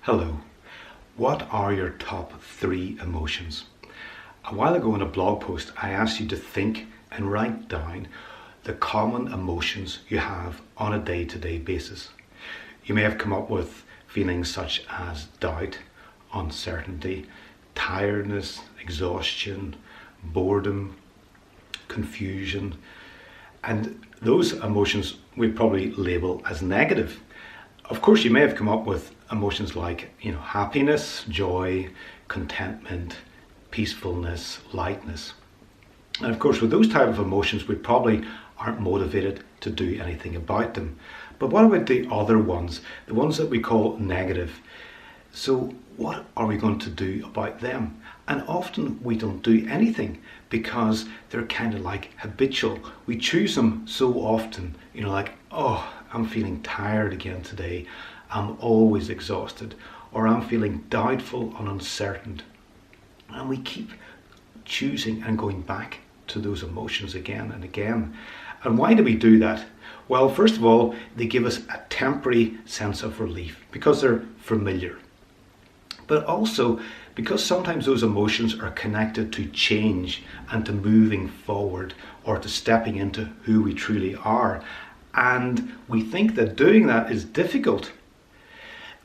Hello. What are your top 3 emotions? A while ago in a blog post, I asked you to think and write down the common emotions you have on a day-to-day basis. You may have come up with feelings such as doubt, uncertainty, tiredness, exhaustion, boredom, confusion, and those emotions we probably label as negative. Of course, you may have come up with emotions like, happiness, joy, contentment, peacefulness, lightness. And of course, with those type of emotions, we probably aren't motivated to do anything about them. But what about the other ones, the ones that we call negative? So what are we going to do about them? And often we don't do anything because they're kind of like habitual. We choose them so often, I'm feeling tired again today. I'm always exhausted, or I'm feeling doubtful and uncertain. And we keep choosing and going back to those emotions again and again. And why do we do that? Well, first of all, they give us a temporary sense of relief because they're familiar. But also because sometimes those emotions are connected to change and to moving forward or to stepping into who we truly are. And we think that doing that is difficult.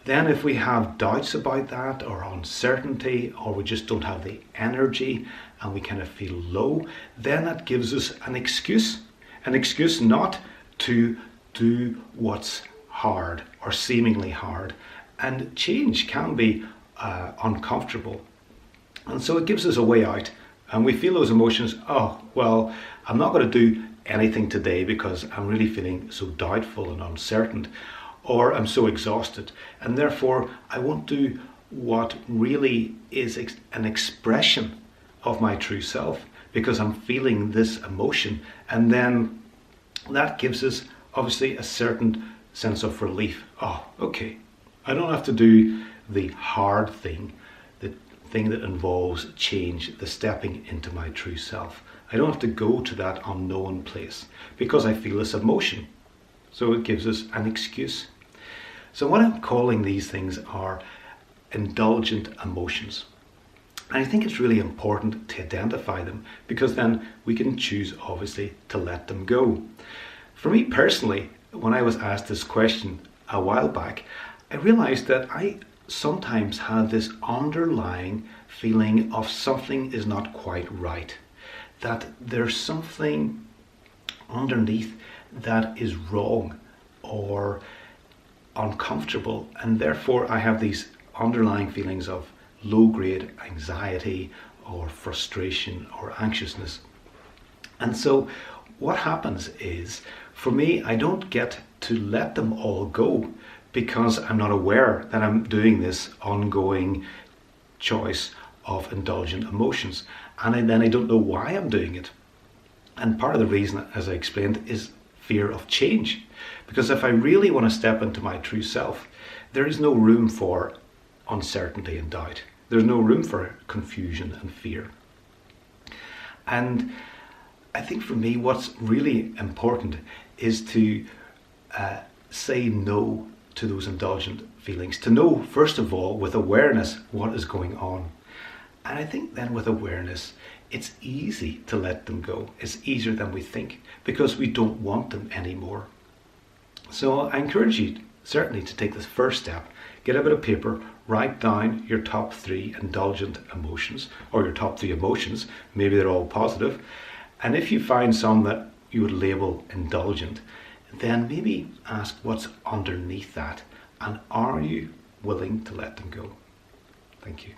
Then if we have doubts about that or uncertainty, or we just don't have the energy and we kind of feel low, then that gives us an excuse not to do what's hard or seemingly hard. And change can be uncomfortable. And so it gives us a way out. And we feel those emotions, I'm not going to do anything today because I'm really feeling so doubtful and uncertain, or I'm so exhausted, and therefore I won't do what really is an expression of my true self because I'm feeling this emotion. And then that gives us obviously a certain sense of relief. Okay, I don't have to do the hard thing, the thing that involves change, the stepping into my true self. I don't have to go to that unknown place because I feel this emotion. So it gives us an excuse. So what I'm calling these things are indulgent emotions. And I think it's really important to identify them because then we can choose, obviously, to let them go. For me personally, when I was asked this question a while back, I realized that I sometimes have this underlying feeling of something is not quite right. That there's something underneath that is wrong or uncomfortable, and therefore I have these underlying feelings of low-grade anxiety or frustration or anxiousness. And so what happens is, for me, I don't get to let them all go because I'm not aware that I'm doing this ongoing choice of indulgent emotions. And then I don't know why I'm doing it. And part of the reason, as I explained, is fear of change. Because if I really want to step into my true self, there is no room for uncertainty and doubt. There's no room for confusion and fear. And I think for me, what's really important is to say no to those indulgent feelings. To know, first of all, with awareness, what is going on. And I think then with awareness, it's easy to let them go. It's easier than we think because we don't want them anymore. So I encourage you certainly to take this first step. Get a bit of paper, write down your top 3 indulgent emotions, or your top 3 emotions. Maybe they're all positive. And if you find some that you would label indulgent, then maybe ask what's underneath that, and are you willing to let them go? Thank you.